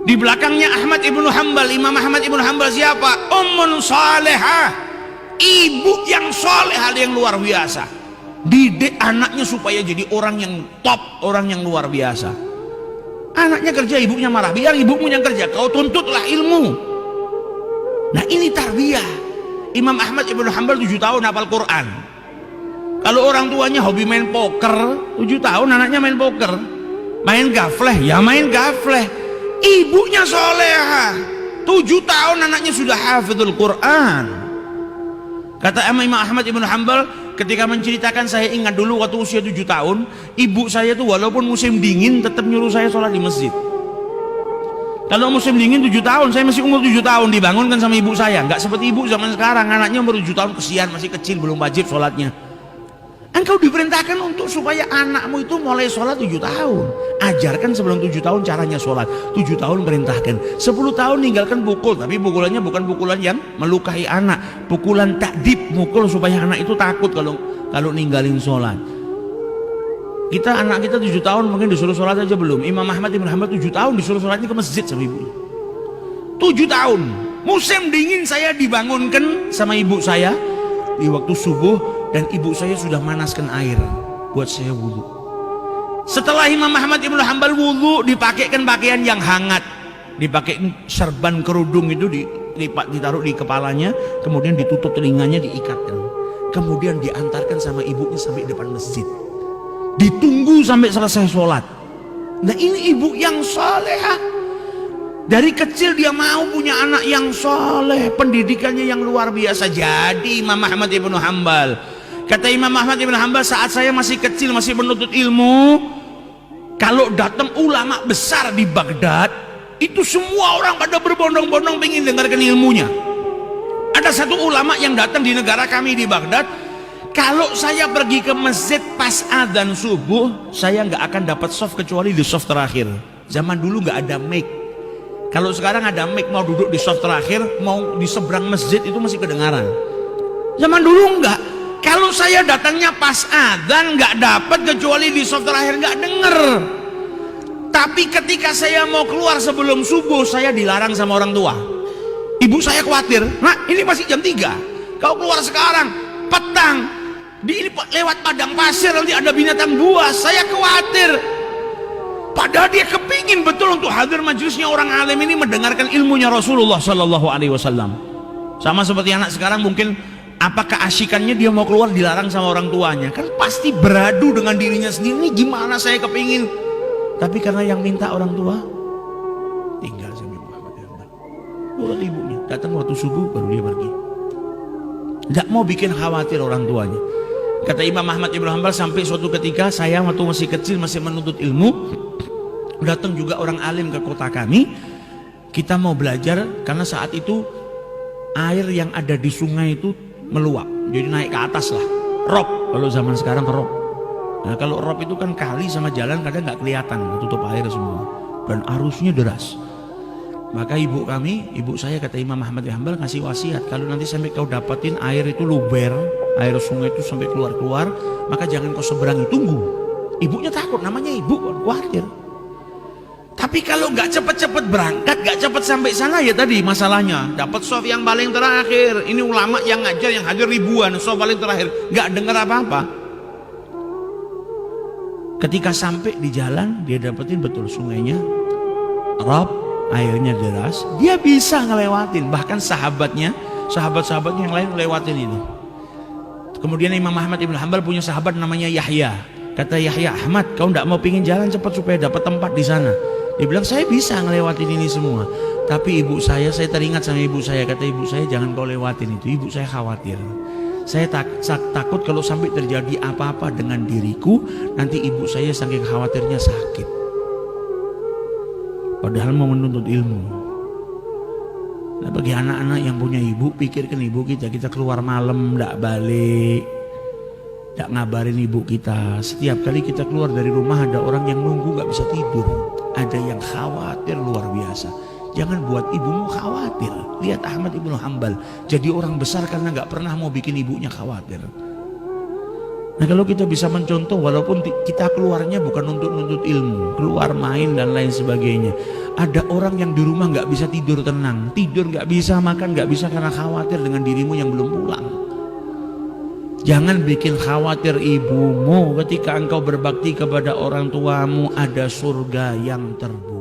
Di belakangnya Ahmad ibnu Hanbal. Imam Ahmad ibnu Hanbal siapa? Ummun salihah, ibu yang salehah, yang luar biasa. Didik anaknya supaya jadi orang yang top, orang yang luar biasa. Anaknya kerja, ibunya marah. Biar ibumu yang kerja, kau tuntutlah ilmu. Nah ini tarbiyah. Imam Ahmad ibnu Hanbal 7 tahun hafal Quran. Kalau orang tuanya hobi main poker, 7 tahun anaknya main poker. Main gafleh, ya main gafleh. Ibunya solehah, 7 tahun anaknya sudah hafizul Quran. Kata Imam Ahmad ibnu Hanbal ketika menceritakan, saya ingat dulu waktu usia 7 tahun, ibu saya tuh walaupun musim dingin tetap nyuruh saya sholat di masjid. Kalau musim dingin 7 tahun, saya masih umur 7 tahun dibangunkan sama ibu saya. Nggak seperti ibu zaman sekarang, anaknya umur 7 tahun kesian, masih kecil, belum wajib sholatnya. Engkau diperintahkan untuk supaya anakmu itu mulai sholat 7 tahun. Ajarkan sebelum 7 tahun caranya sholat. 7 tahun perintahkan. 10 tahun ninggalkan pukul, tapi pukulannya bukan pukulan yang melukai anak, pukulan takdib, mukul supaya anak itu takut kalau ninggalin sholat. Anak kita 7 tahun mungkin disuruh sholat aja belum. Imam Ahmad ibn Hanbal 7 tahun disuruh sholatnya ke masjid sama ibunya. 7 tahun. Musim dingin saya dibangunkan sama ibu saya di waktu subuh, dan ibu saya sudah manaskan air buat saya wudhu. Setelah Imam Ahmad ibnu Hanbal wudhu, dipakaikan pakaian yang hangat, dipakai serban kerudung itu ditaruh di kepalanya, kemudian ditutup telinganya, diikatkan, kemudian diantarkan sama ibunya sampai depan masjid, ditunggu sampai selesai sholat. Nah ini ibu yang salehah. Dari kecil dia mau punya anak yang soleh, pendidikannya yang luar biasa. Jadi Imam Ahmad ibnu Hanbal, kata Imam Ahmad ibnu Hanbal, saat saya masih kecil, masih menuntut ilmu, kalau datang ulama besar di Baghdad, itu semua orang pada berbondong-bondong ingin dengarkan ilmunya. Ada satu ulama yang datang di negara kami di Baghdad, kalau saya pergi ke masjid pas adzan subuh, saya nggak akan dapat soft kecuali di soft terakhir. Zaman dulu nggak ada mic. Kalau sekarang ada mic, mau duduk di soft terakhir, mau di seberang masjid itu masih kedengaran. Zaman dulu enggak. Kalau saya datangnya pas adzan nggak dapat kecuali di soft terakhir, nggak denger. Tapi ketika saya mau keluar sebelum subuh, saya dilarang sama orang tua. Ibu saya khawatir, nah ini masih jam 3, kau keluar sekarang petang, lewat padang pasir nanti ada binatang buas. Saya khawatir. Padahal dia kepingin betul untuk hadir majelisnya orang alim ini, mendengarkan ilmunya Rasulullah Sallallahu Alaihi Wasallam. Sama seperti anak sekarang, mungkin apa keasikannya dia mau keluar dilarang sama orang tuanya, kan pasti beradu dengan dirinya sendiri, ini gimana saya kepingin, tapi karena yang minta orang tua, tinggal sama Ibu Ahmad. Nurut ibunya, datang waktu subuh baru dia pergi, tidak mau bikin khawatir orang tuanya. Kata Imam Ahmad ibnu Hanbal, sampai suatu ketika saya waktu masih kecil, masih menuntut ilmu, datang juga orang alim ke kota kami. Kita mau belajar karena saat itu air yang ada di sungai itu meluap, jadi naik ke atas lah, rob. Kalau zaman sekarang rob. Nah kalau rob itu kan kali sama jalan kadang nggak kelihatan, tutup air semua, dan arusnya deras. Maka ibu saya kata Imam Ahmad bin Hanbal ngasih wasiat, kalau nanti sampai kau dapatin air itu luber, air sungai itu sampai keluar, maka jangan kau seberangi, tunggu. Ibunya takut, namanya ibu, khawatir. Tapi kalau nggak cepet-cepet berangkat, nggak cepet sampai sana, ya tadi masalahnya dapat soft yang paling terakhir. Ini ulama yang ngajar yang hadir ribuan, soft paling terakhir, nggak dengar apa-apa. Ketika sampai di jalan, dia dapetin betul sungainya rob, airnya deras, dia bisa ngelewatin. Bahkan sahabat-sahabatnya yang lain ngelewatin ini. Kemudian Imam Ahmad ibn Hanbal punya sahabat namanya Yahya. Kata Yahya, Ahmad, kau nggak mau pingin jalan cepat supaya dapat tempat di sana? Dia bilang, saya bisa ngelewatin ini semua, tapi ibu saya teringat sama ibu saya. Kata ibu saya, jangan kau lewatin itu. Ibu saya khawatir. Saya takut kalau sampai terjadi apa-apa dengan diriku, nanti ibu saya saking khawatirnya sakit. Padahal mau menuntut ilmu. Nah, bagi anak-anak yang punya ibu, pikirkan ibu kita keluar malam nggak balik, nggak ngabarin ibu kita. Setiap kali kita keluar dari rumah ada orang yang nunggu, nggak bisa tidur, ada yang khawatir luar biasa. Jangan buat ibumu khawatir. Lihat Ahmad ibnu Hanbal jadi orang besar karena nggak pernah mau bikin ibunya khawatir. Nah kalau kita bisa mencontoh, walaupun kita keluarnya bukan untuk nuntut ilmu, keluar main dan lain sebagainya. Ada orang yang di rumah nggak bisa tidur tenang, tidur nggak bisa, makan nggak bisa karena khawatir dengan dirimu yang belum pulang. Jangan bikin khawatir ibumu ketika engkau berbakti kepada orang tuamu, ada surga yang terbuka.